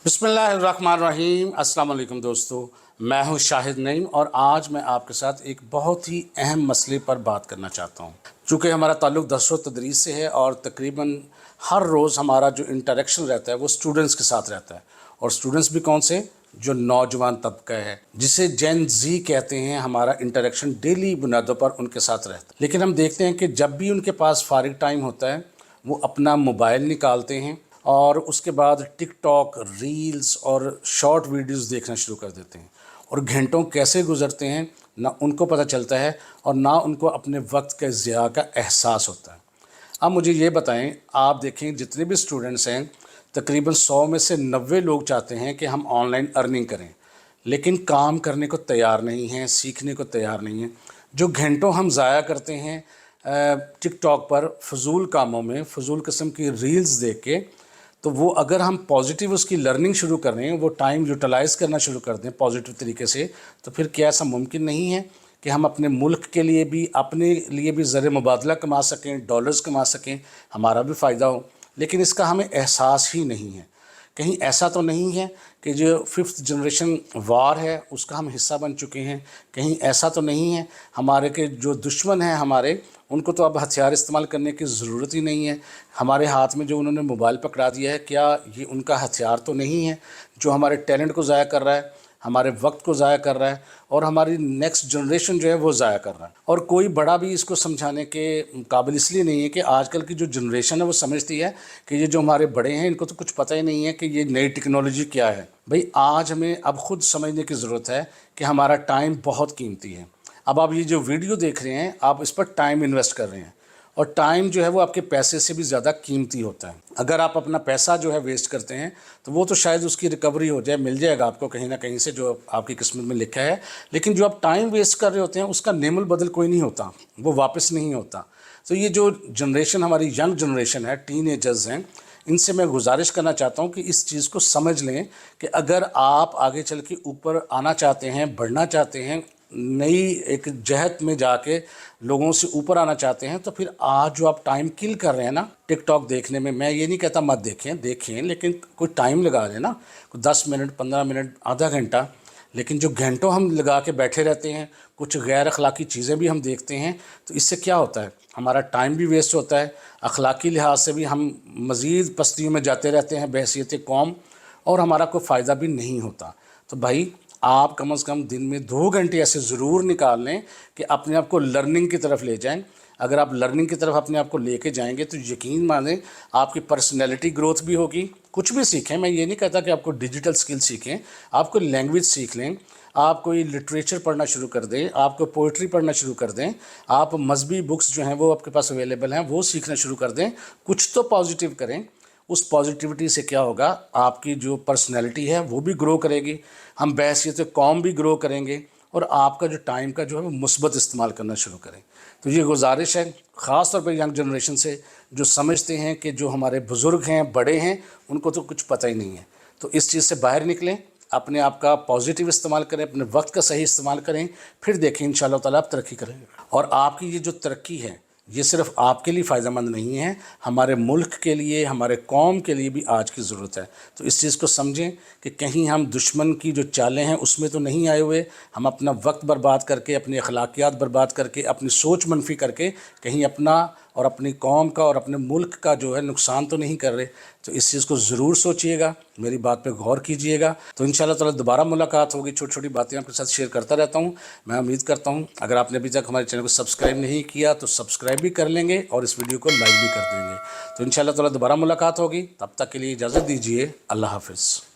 बिस्मिल्लाहिर्रहमानिर्रहीम। अस्सलाम वालेकुम दोस्तों, मैं हूं शाहिद नईम और आज मैं आपके साथ एक बहुत ही अहम मसले पर बात करना चाहता हूं। चूँकि हमारा ताल्लुक़ दर्स व तदरीस से है और तकरीबन हर रोज़ हमारा जो इंटरेक्शन रहता है वो स्टूडेंट्स के साथ रहता है। और स्टूडेंट्स भी कौन से? जो नौजवान तबका है, जिसे जेन ज़ी कहते हैं। हमारा इंटरेक्शन डेली बुनियादों पर उनके साथ रहता है। लेकिन हम देखते हैं कि जब भी उनके पास फ़ारिग टाइम होता है वो अपना मोबाइल निकालते हैं और उसके बाद टिकटॉक, रील्स और शॉर्ट वीडियोस देखना शुरू कर देते हैं। और घंटों कैसे गुजरते हैं ना उनको पता चलता है और ना उनको अपने वक्त के ज़िया का एहसास होता है। अब मुझे ये बताएं, आप देखें जितने भी स्टूडेंट्स हैं तकरीबन 100 में से 90 लोग चाहते हैं कि हम ऑनलाइन अर्निंग करें, लेकिन काम करने को तैयार नहीं हैं, सीखने को तैयार नहीं हैं। जो घंटों हम ज़ाया करते हैं टिकटॉक पर फ़जूल कामों में, फ़जूल किस्म की रील्स देख के, तो वो अगर हम पॉजिटिव उसकी लर्निंग शुरू कर रहे हैं, वो टाइम यूटिलाइज़ करना शुरू कर दें पॉजिटिव तरीके से, तो फिर क्या ऐसा मुमकिन नहीं है कि हम अपने मुल्क के लिए भी, अपने लिए भी ज़र मुबादला कमा सकें, डॉलर्स कमा सकें, हमारा भी फ़ायदा हो। लेकिन इसका हमें एहसास ही नहीं है। कहीं ऐसा तो नहीं है कि जो 5th जनरेशन वार है उसका हम हिस्सा बन चुके हैं? कहीं ऐसा तो नहीं है हमारे के जो दुश्मन हैं हमारे, उनको तो अब हथियार इस्तेमाल करने की ज़रूरत ही नहीं है? हमारे हाथ में जो उन्होंने मोबाइल पकड़ा दिया है, क्या ये उनका हथियार तो नहीं है जो हमारे टैलेंट को ज़ाया कर रहा है, हमारे वक्त को ज़ाया कर रहा है और हमारी नेक्स्ट जनरेशन जो है वो ज़ाया कर रहा है? और कोई बड़ा भी इसको समझाने के काबिल इसलिए नहीं है कि आजकल की जो जनरेशन है वो समझती है कि ये जो हमारे बड़े हैं इनको तो कुछ पता ही नहीं है कि ये नई टेक्नोलॉजी क्या है। भाई आज हमें अब ख़ुद समझने की ज़रूरत है कि हमारा टाइम बहुत कीमती है। अब आप ये जो वीडियो देख रहे हैं, आप इस पर टाइम इन्वेस्ट कर रहे हैं और टाइम जो है वो आपके पैसे से भी ज़्यादा कीमती होता है। अगर आप अपना पैसा जो है वेस्ट करते हैं तो वो तो शायद उसकी रिकवरी हो जाए, मिल जाएगा आपको कहीं ना कहीं से जो आपकी किस्मत में लिखा है। लेकिन जो आप टाइम वेस्ट कर रहे होते हैं उसका नेमुल बदल कोई नहीं होता, वो वापस नहीं होता। तो ये जो जनरेशन हमारी यंग जनरेशन है, टीनेजर्स हैं, इनसे मैं गुजारिश करना चाहता हूँ कि इस चीज़ को समझ लें कि अगर आप आगे चल के ऊपर आना चाहते हैं, बढ़ना चाहते हैं, नई एक जहत में जाके लोगों से ऊपर आना चाहते हैं, तो फिर आज जो आप टाइम किल कर रहे हैं ना टिकटॉक देखने में, मैं ये नहीं कहता मत देखें लेकिन कोई टाइम लगा लें ना, कोई 10 मिनट, 15 मिनट, आधा घंटा। लेकिन जो घंटों हम लगा के बैठे रहते हैं, कुछ गैर अखलाकी चीज़ें भी हम देखते हैं, तो इससे क्या होता है? हमारा टाइम भी वेस्ट होता है, अखलाकी लिहाज से भी हम मज़ीद पस्तियों में जाते रहते हैं बहैसियत कौम, और हमारा कोई फ़ायदा भी नहीं होता। तो भाई आप कम से कम दिन में 2 घंटे ऐसे ज़रूर निकाल लें कि अपने आप को लर्निंग की तरफ ले जाएं। अगर आप लर्निंग की तरफ अपने आप को लेके जाएंगे तो यकीन मानें आपकी पर्सनैलिटी ग्रोथ भी होगी। कुछ भी सीखें, मैं ये नहीं कहता कि आपको डिजिटल स्किल सीखें, आप कोई लैंग्वेज सीख लें, आप कोई लिटरेचर पढ़ना शुरू कर दें, आप कोई पोइट्री पढ़ना शुरू कर दें, आप मजहबी बुक्स जो हैं वो आपके पास अवेलेबल हैं वो सीखना शुरू कर दें। कुछ तो पॉजिटिव करें। उस पॉजिटिविटी से क्या होगा, आपकी जो पर्सनैलिटी है वो भी ग्रो करेगी, हम बहैसियत कौम भी ग्रो करेंगे और आपका जो टाइम का जो है वो मुस्बत इस्तेमाल करना शुरू करें। तो ये गुजारिश है ख़ास तौर पर यंग जनरेशन से, जो समझते हैं कि जो हमारे बुज़ुर्ग हैं, बड़े हैं, उनको तो कुछ पता ही नहीं है। तो इस चीज़ से बाहर निकलें, अपने आप का पॉजिटिव इस्तेमाल करें, अपने वक्त का सही इस्तेमाल करें, फिर देखें इंशाअल्लाह ताला आप तरक्की करेंगे। और आपकी ये जो तरक्की है ये सिर्फ आपके लिए फ़ायदेमंद नहीं है, हमारे मुल्क के लिए, हमारे कौम के लिए भी आज की ज़रूरत है। तो इस चीज़ को समझें कि कहीं हम दुश्मन की जो चालें हैं उसमें तो नहीं आए हुए, हम अपना वक्त बर्बाद करके, अपनी अखलाकियात बर्बाद करके, अपनी सोच मनफी करके कहीं अपना और अपनी कौम का और अपने मुल्क का जो है नुकसान तो नहीं कर रहे। तो इस चीज़ को ज़रूर सोचिएगा, मेरी बात पे गौर कीजिएगा। तो इंशाअल्लाह ताला दोबारा मुलाकात होगी। छोटी छोटी बातें आपके साथ शेयर करता रहता हूँ। मैं उम्मीद करता हूँ अगर आपने अभी तक हमारे चैनल को सब्सक्राइब नहीं किया तो सब्सक्राइब भी कर लेंगे और इस वीडियो को लाइक भी कर देंगे। तो इंशाअल्लाह ताला दोबारा मुलाकात होगी, तब तक के लिए इजाज़त दीजिए। अल्लाह हाफ़िज़।